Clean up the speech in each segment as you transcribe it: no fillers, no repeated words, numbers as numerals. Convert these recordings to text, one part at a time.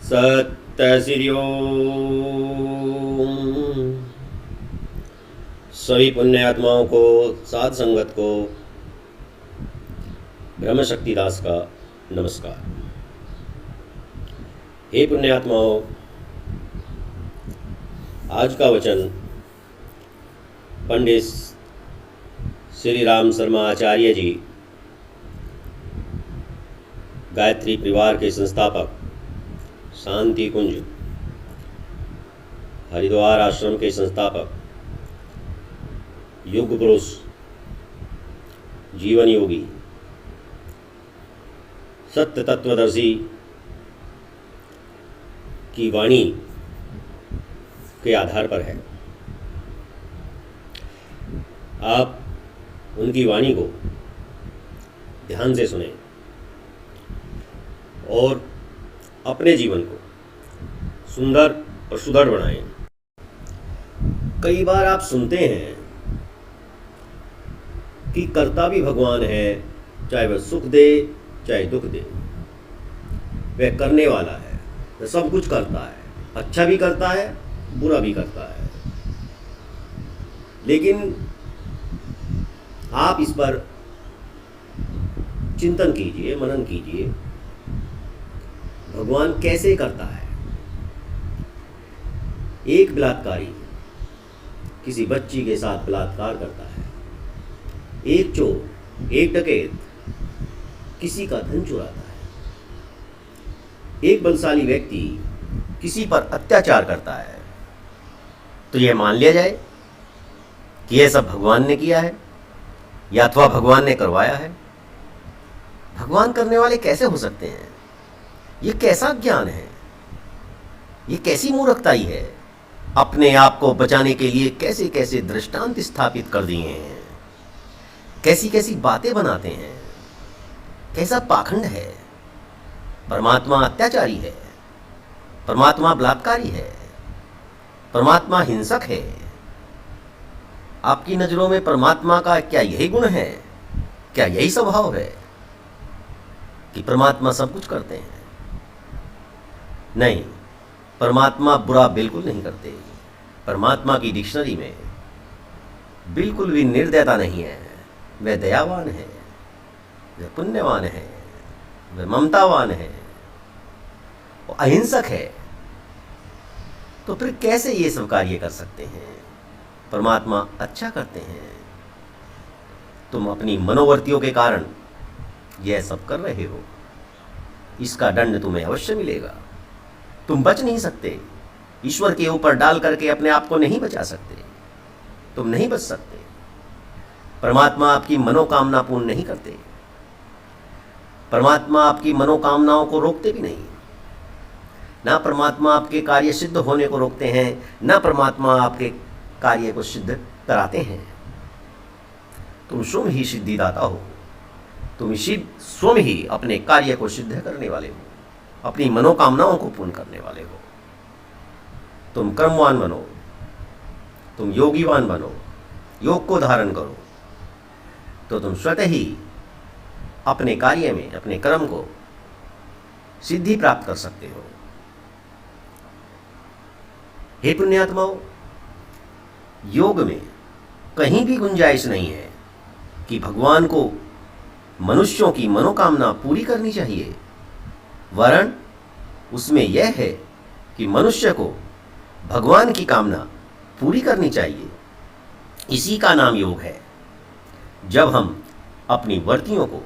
सत्य श्री ओम। सभी पुण्य आत्माओं को, साध संगत को ब्रह्म शक्ति दास का नमस्कार। हे पुण्य आत्माओं, आज का वचन पंडित श्री राम शर्मा आचार्य जी, गायत्री परिवार के संस्थापक, शांति कुंज हरिद्वार आश्रम के संस्थापक, युग पुरुष, जीवन योगी, सत्य तत्वदर्शी की वाणी के आधार पर है। आप उनकी वाणी को ध्यान से सुनें और अपने जीवन को सुंदर और सुदृढ़ बनाएं। कई बार आप सुनते हैं कि कर्ता भी भगवान है, चाहे वह सुख दे चाहे दुख दे, वह करने वाला है, वह सब कुछ करता है, अच्छा भी करता है, बुरा भी करता है। लेकिन आप इस पर चिंतन कीजिए, मनन कीजिए, भगवान कैसे करता है। एक बलात्कारी किसी बच्ची के साथ बलात्कार करता है, एक चोर, एक डकैत किसी का धन चुराता है, एक बलशाली व्यक्ति किसी पर अत्याचार करता है। तो यह मान लिया जाए कि यह सब भगवान ने किया है या अथवा भगवान ने करवाया है। भगवान करने वाले कैसे हो सकते हैं? ये कैसा ज्ञान है? ये कैसी मूर्खताई है? अपने आप को बचाने के लिए कैसे कैसे दृष्टांत स्थापित कर दिए हैं, कैसी कैसी बातें बनाते हैं। कैसा पाखंड है। परमात्मा अत्याचारी है, परमात्मा बलात्कारी है, परमात्मा हिंसक है। आपकी नजरों में परमात्मा का क्या यही गुण है? क्या यही स्वभाव है कि परमात्मा सब कुछ करते हैं? नहीं, परमात्मा बुरा बिल्कुल नहीं करते। परमात्मा की डिक्शनरी में बिल्कुल भी निर्दयता नहीं है। वह दयावान है, वह पुण्यवान है, वह ममतावान है, वो अहिंसक है। तो फिर कैसे ये सब कार्य कर सकते हैं? परमात्मा अच्छा करते हैं। तुम अपनी मनोवृत्तियों के कारण यह सब कर रहे हो, इसका दंड तुम्हें अवश्य मिलेगा। तुम बच नहीं सकते। ईश्वर के ऊपर डाल करके अपने आप को नहीं बचा सकते। तुम नहीं बच सकते। परमात्मा आपकी मनोकामना पूर्ण नहीं करते। परमात्मा आपकी मनोकामनाओं को रोकते भी नहीं। ना परमात्मा आपके कार्य सिद्ध होने को रोकते हैं, ना परमात्मा आपके कार्य को सिद्ध कराते हैं। तुम स्वयं ही सिद्धिदाता हो। तुम स्वयं ही अपने कार्य को सिद्ध करने वाले हो, अपनी मनोकामनाओं को पूर्ण करने वाले हो। तुम कर्मवान बनो, तुम योगीवान बनो, योग को धारण करो, तो तुम स्वतः ही अपने कार्य में, अपने कर्म को सिद्धि प्राप्त कर सकते हो। हे पुण्यात्माओं, योग में कहीं भी गुंजाइश नहीं है कि भगवान को मनुष्यों की मनोकामना पूरी करनी चाहिए, वरन उसमें यह है कि मनुष्य को भगवान की कामना पूरी करनी चाहिए। इसी का नाम योग है। जब हम अपनी वृत्तियों को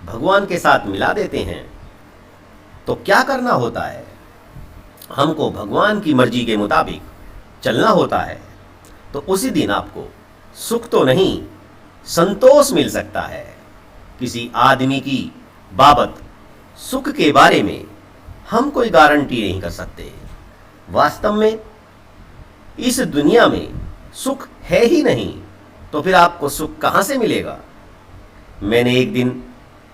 भगवान के साथ मिला देते हैं तो क्या करना होता है? हमको भगवान की मर्जी के मुताबिक चलना होता है। तो उसी दिन आपको सुख तो नहीं, संतोष मिल सकता है। किसी आदमी की बाबत सुख के बारे में हम कोई गारंटी नहीं कर सकते। वास्तव में इस दुनिया में सुख है ही नहीं, तो फिर आपको सुख कहां से मिलेगा? मैंने एक दिन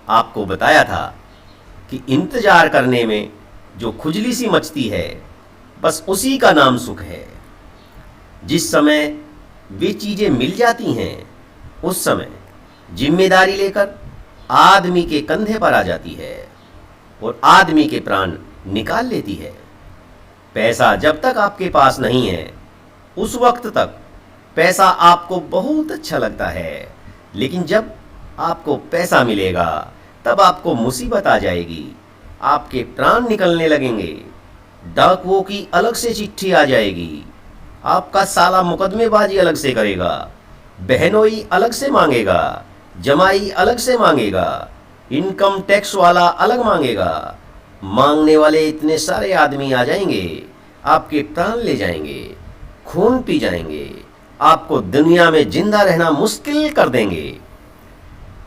आपको बताया था कि इंतजार करने में जो खुजली सी मचती है, बस उसी का नाम सुख है। जिस समय वे चीजें मिल जाती हैं, उस समय जिम्मेदारी लेकर आदमी के कंधे पर आ जाती है और आदमी के प्राण निकाल लेती है। पैसा जब तक आपके पास नहीं है उस वक्त तक पैसा आपको बहुत अच्छा लगता है, लेकिन जब आपको पैसा मिलेगा तब आपको मुसीबत आ जाएगी, आपके प्राण निकलने लगेंगे, डाकुओं की अलग से चिट्ठी आ जाएगी, आपका साला मुकदमेबाजी अलग से करेगा, बहनोई अलग से मांगेगा, जमाई अलग से मांगेगा, इनकम टैक्स वाला अलग मांगेगा। मांगने वाले इतने सारे आदमी आ जाएंगे, आपके प्राण ले जाएंगे, खून पी जाएंगे, आपको दुनिया में जिंदा रहना मुश्किल कर देंगे।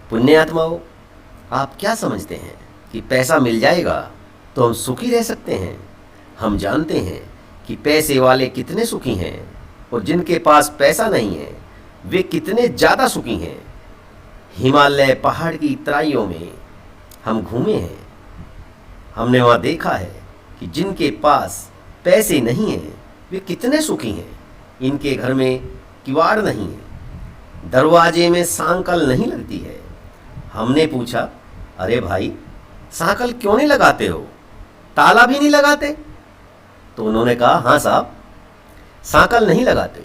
पुण्यात्माओं, आप क्या समझते हैं कि पैसा मिल जाएगा तो हम सुखी रह सकते हैं? हम जानते हैं कि पैसे वाले कितने सुखी हैं और जिनके पास पैसा नहीं है वे कितने ज़्यादा सुखी हैं। हिमालय पहाड़ की तराइयों में हम घूमे हैं, हमने वहाँ देखा है कि जिनके पास पैसे नहीं हैं वे कितने सुखी हैं। इनके घर में किवाड़ नहीं है, दरवाजे में सांकल नहीं लगती है। हमने पूछा, अरे भाई सांकल क्यों नहीं लगाते हो, ताला भी नहीं लगाते? तो उन्होंने कहा, हाँ साहब, सांकल नहीं लगाते,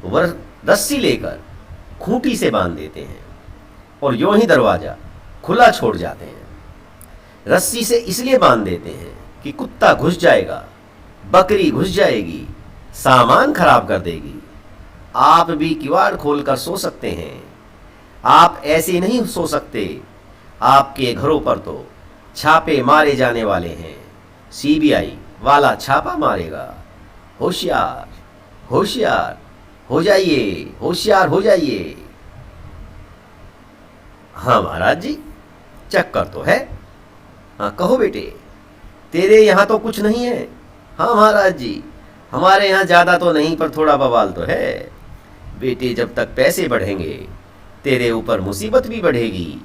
वह रस्सी लेकर खूंटी से बांध देते हैं और यूं ही दरवाजा खुला छोड़ जाते हैं। रस्सी से इसलिए बांध देते हैं कि कुत्ता घुस जाएगा, बकरी घुस जाएगी, सामान खराब कर देगी। आप भी किवाड़ खोलकर सो सकते हैं, आप ऐसे नहीं सो सकते। आपके घरों पर तो छापे मारे जाने वाले हैं, सीबीआई वाला छापा मारेगा। होशियार होशियार हो जाइए, होशियार हो जाइए। हाँ महाराज जी, चक्कर तो है। हाँ कहो बेटे, तेरे यहाँ तो कुछ नहीं है? हाँ महाराज जी, हमारे यहाँ ज़्यादा तो नहीं पर थोड़ा बवाल तो है। बेटे, जब तक पैसे बढ़ेंगे तेरे ऊपर मुसीबत भी बढ़ेगी।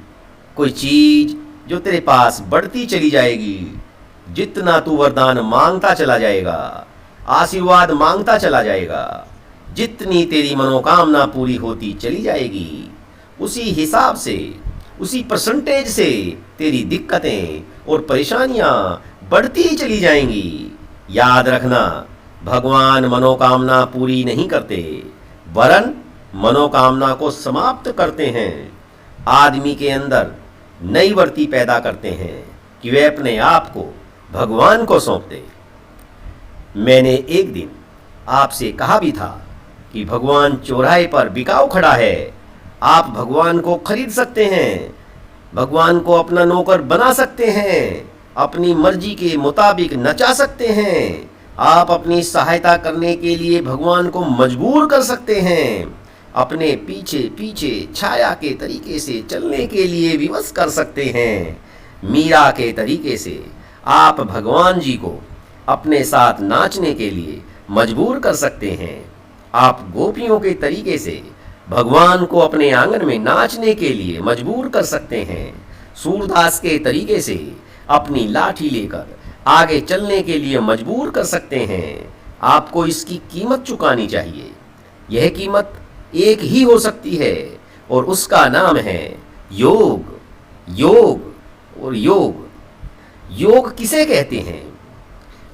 कोई चीज़ जो तेरे पास बढ़ती चली जाएगी, जितना तू वरदान मांगता चला जाएगा, आशीर्वाद मांगता चला जाएगा, जितनी तेरी मनोकामना पूरी होती चली जाएगी, उसी हिसाब से, उसी परसेंटेज से तेरी दिक्कतें और परेशानियां बढ़ती ही चली जाएंगी। याद रखना, भगवान मनोकामना पूरी नहीं करते, वरन मनोकामना को समाप्त करते हैं। आदमी के अंदर नई वृत्ति पैदा करते हैं कि वे अपने आप को भगवान को सौंप दे। मैंने एक दिन आपसे कहा भी था कि भगवान चौराहे पर बिकाऊ खड़ा है, आप भगवान को खरीद सकते हैं, भगवान को अपना नौकर बना सकते हैं, अपनी मर्जी के मुताबिक नचा सकते हैं, आप अपनी सहायता करने के लिए भगवान को मजबूर कर सकते हैं, अपने पीछे पीछे छाया के तरीके से चलने के लिए विवश कर सकते हैं। मीरा के तरीके से आप भगवान जी को अपने साथ नाचने के लिए मजबूर कर सकते हैं। आप गोपियों के तरीके से भगवान को अपने आंगन में नाचने के लिए मजबूर कर सकते हैं। सूरदास के तरीके से अपनी लाठी लेकर आगे चलने के लिए मजबूर कर सकते हैं। आपको इसकी कीमत चुकानी चाहिए। यह कीमत एक ही हो सकती है और उसका नाम है योग। योग और योग। योग किसे कहते हैं?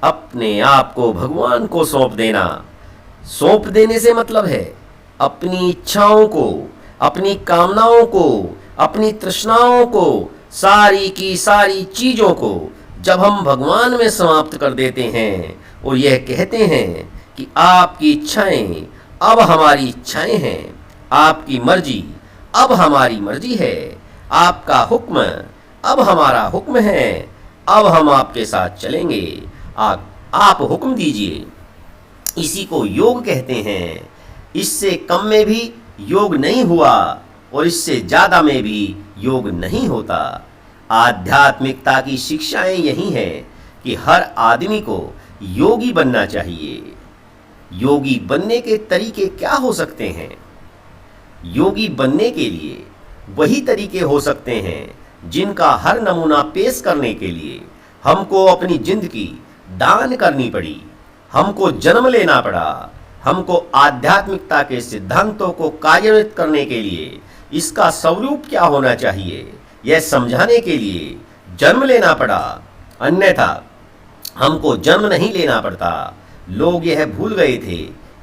अपने आप को भगवान को सौंप देना। सौंप देने से मतलब है अपनी इच्छाओं को, अपनी कामनाओं को, अपनी तृष्णाओं को, सारी की सारी चीजों को जब हम भगवान में समाप्त कर देते हैं और यह कहते हैं कि आपकी इच्छाएं अब हमारी इच्छाएं हैं, आपकी मर्जी अब हमारी मर्जी है, आपका हुक्म अब हमारा हुक्म है, अब हम आपके साथ चलेंगे, आप हुक्म दीजिए। इसी को योग कहते हैं। इससे कम में भी योग नहीं हुआ और इससे ज़्यादा में भी योग नहीं होता। आध्यात्मिकता की शिक्षाएं यही हैं कि हर आदमी को योगी बनना चाहिए। योगी बनने के तरीके क्या हो सकते हैं? योगी बनने के लिए वही तरीके हो सकते हैं जिनका हर नमूना पेश करने के लिए हमको अपनी जिंदगी दान करनी पड़ी, हमको जन्म लेना पड़ा, हमको आध्यात्मिकता के सिद्धांतों को कार्यान्वित करने के लिए इसका स्वरूप क्या होना चाहिए यह समझाने के लिए जन्म लेना पड़ा। अन्यथा हमको जन्म नहीं लेना पड़ता। लोग यह भूल गए थे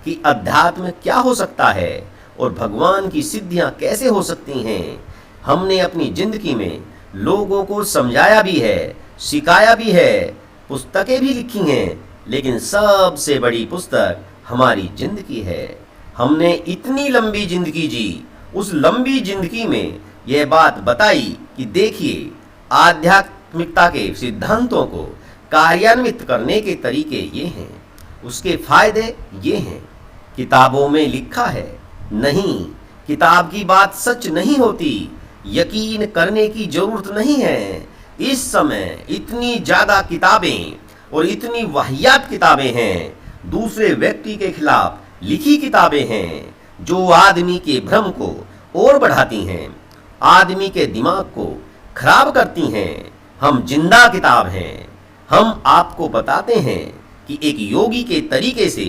कि अध्यात्म क्या हो सकता है और भगवान की सिद्धियां कैसे हो सकती हैं। हमने अपनी जिंदगी में लोगों को समझाया भी है, सिखाया भी है, पुस्तकें भी लिखी हैं, लेकिन सबसे बड़ी पुस्तक हमारी जिंदगी है। हमने इतनी लंबी जिंदगी जी, उस लंबी जिंदगी में यह बात बताई कि देखिए, आध्यात्मिकता के सिद्धांतों को कार्यान्वित करने के तरीके ये हैं, उसके फायदे ये हैं। किताबों में लिखा है नहीं, किताब की बात सच नहीं होती, यकीन करने की जरूरत नहीं है। इस समय इतनी ज्यादा किताबें और इतनी वाहियात किताबें हैं, दूसरे व्यक्ति के खिलाफ लिखी किताबें हैं, जो आदमी के भ्रम को और बढ़ाती हैं, आदमी के दिमाग को खराब करती हैं। हम जिंदा किताब हैं। हम आपको बताते हैं कि एक योगी के तरीके से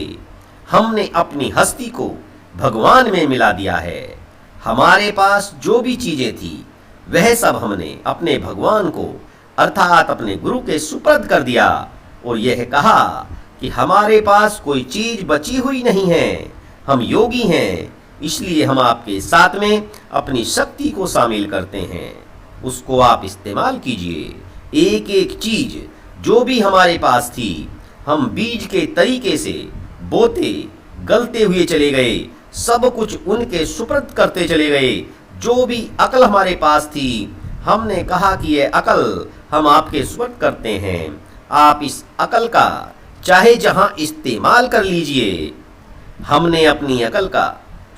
हमने अपनी हस्ती को भगवान में मिला दिया है। हमारे पास जो भी चीजें थी वह सब हमने अपने भगवान को अर्थात अपने गुरु के सुपुर्द कर दिया और यह कहा कि हमारे पास कोई चीज बची हुई नहीं है। हम योगी हैं, इसलिए हम आपके साथ में अपनी शक्ति को शामिल करते हैं। उसको आप इस्तेमाल कीजिए। एक एक चीज जो भी हमारे पास थी, हम बीज के तरीके से बोते गलते हुए चले गए, सब कुछ उनके सुपुर्द करते चले गए। जो भी अकल हमारे पास थी, हमने कहा कि यह अकल हम आपके सुपुर्द करते हैं। आप इस अकल का चाहे जहां इस्तेमाल कर लीजिए। हमने अपनी अकल का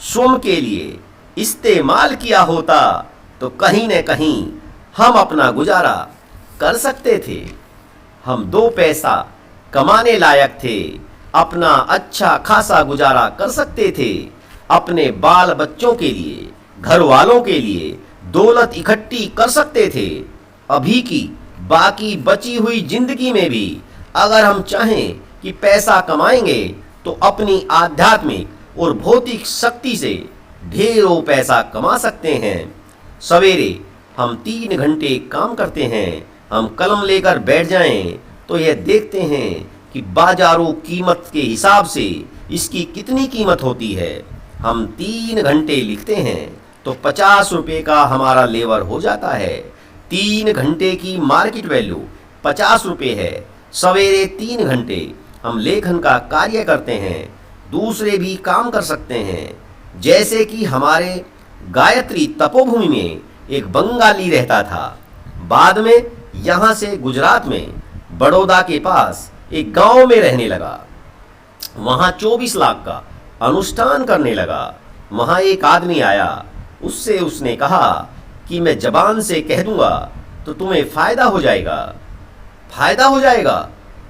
स्वयं के लिए इस्तेमाल किया होता तो कहीं न कहीं हम अपना गुजारा कर सकते थे। हम 2 पैसा कमाने लायक थे, अपना अच्छा खासा गुजारा कर सकते थे। अपने बाल बच्चों के लिए, घर वालों के लिए दौलत इकट्ठी कर सकते थे। अभी की बाकी बची हुई जिंदगी में भी अगर हम चाहें कि पैसा कमाएंगे तो अपनी आध्यात्मिक और भौतिक शक्ति से ढेरों पैसा कमा सकते हैं। सवेरे हम 3 घंटे काम करते हैं। हम कलम लेकर बैठ जाएं तो यह देखते हैं कि बाजारों कीमत के हिसाब से इसकी कितनी कीमत होती है। हम 3 घंटे लिखते हैं तो 50 रुपए का हमारा लेवर हो जाता है। 3 घंटे की मार्केट वैल्यू 50 रुपए है। सवेरे 3 घंटे हम लेखन का कार्य करते हैं। दूसरे भी काम कर सकते हैं। जैसे कि हमारे गायत्री तपोभूमि में एक बंगाली रहता था। बाद में यहाँ से गुजरात में बड़ौदा के पास एक गांव में रहने लगा। वहाँ 24 लाख का अनुष्ठान करने लगा। वहाँ एक आदमी आया, उससे उसने कहा कि मैं जबान से कह दूंगा तो तुम्हें फायदा हो जाएगा। फायदा हो जाएगा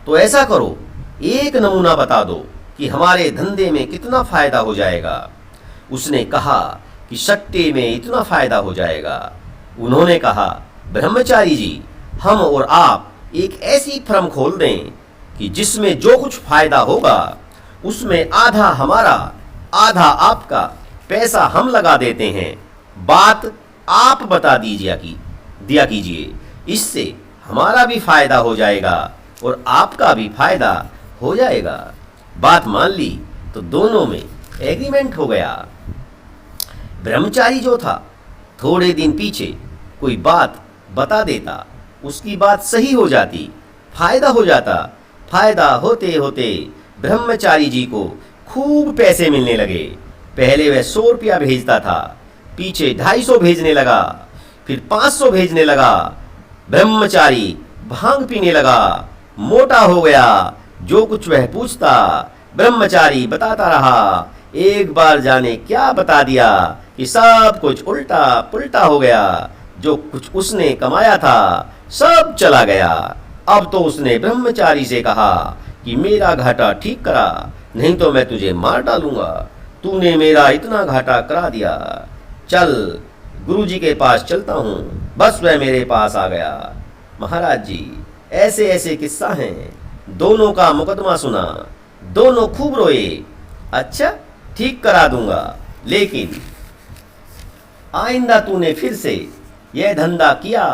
तो ऐसा करो, एक नमूना बता दो कि हमारे धंधे में कितना फायदा हो जाएगा। उसने कहा कि सट्टे में इतना फायदा हो जाएगा। उन्होंने कहा, ब्रह्मचारी जी, हम और आप एक ऐसी फर्म खोल दें कि जिसमें जो कुछ फायदा होगा उसमें आधा हमारा आधा आपका पैसा हम लगा देते हैं। बात आप बता दिया कीजिए, इससे हमारा भी फायदा हो जाएगा और आपका भी फायदा हो जाएगा। बात मान ली तो दोनों में एग्रीमेंट हो गया। ब्रह्मचारी जो था, थोड़े दिन पीछे कोई बात बता देता, उसकी बात सही हो जाती, फायदा हो जाता। फायदा होते होते ब्रह्मचारी जी को खूब पैसे मिलने लगे। पहले वह 100 रुपया भेजता था, पीछे 250 भेजने लगा, फिर 500 भेजने लगा। ब्रह्मचारी भांग पीने लगा, मोटा हो गया। जो कुछ वह पूछता ब्रह्मचारी बताता रहा। एक बार जाने क्या बता दिया कि सब कुछ उल्टा पुल्टा हो गया। जो कुछ उसने कमाया था सब चला गया। अब तो उसने ब्रह्मचारी से कहा कि मेरा घाटा ठीक करा, नहीं तो मैं तुझे मार डालूंगा। तूने मेरा इतना घाटा करा दिया। चल, गुरुजी के पास चलता हूँ। बस वह मेरे पास आ गया। महाराज जी, ऐसे ऐसे किस्सा हैं। दोनों का मुकदमा सुना, दोनों खूब रोए। अच्छा, ठीक करा दूंगा, लेकिन आइंदा तूने फिर से यह धंधा किया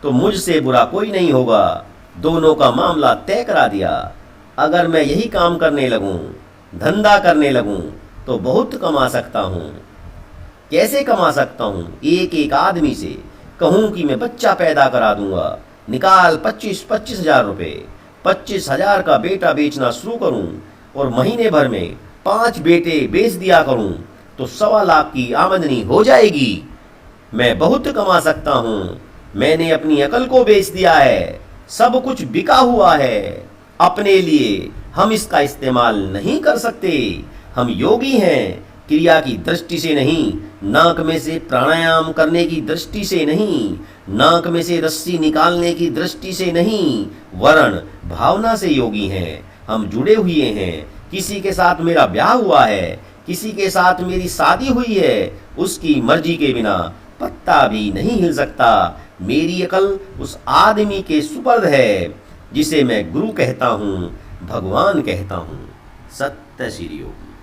तो मुझसे बुरा कोई नहीं होगा। दोनों का मामला तय करा दिया। अगर मैं यही काम करने लगूं, धंधा करने लगूं, तो बहुत कमा सकता हूं। कैसे कमा सकता हूं? एक एक आदमी से कहूं कि मैं बच्चा पैदा करा दूंगा, निकाल 25-25 हजार रुपये, 25,000 का बेटा बेचना शुरू करूं और महीने भर में 5 बेटे बेच दिया करूं तो 1.25 लाख की आमदनी हो जाएगी। मैं बहुत कमा सकता हूं। मैंने अपनी अकल को बेच दिया है, सब कुछ बिका हुआ है। अपने लिए हम इसका इस्तेमाल नहीं कर सकते। हम योगी हैं, क्रिया की दृष्टि से नहीं, नाक में से प्राणायाम करने की दृष्टि से नहीं, नाक में से रस्सी निकालने की दृष्टि से नहीं, वरन भावना से योगी हैं। हम जुड़े हुए हैं। किसी के साथ मेरा ब्याह हुआ है, किसी के साथ मेरी शादी हुई है, उसकी मर्जी के बिना पत्ता भी नहीं हिल सकता। मेरी अकल उस आदमी के सुपर्द है जिसे मैं गुरु कहता हूँ, भगवान कहता हूँ। सत्य श्री योग।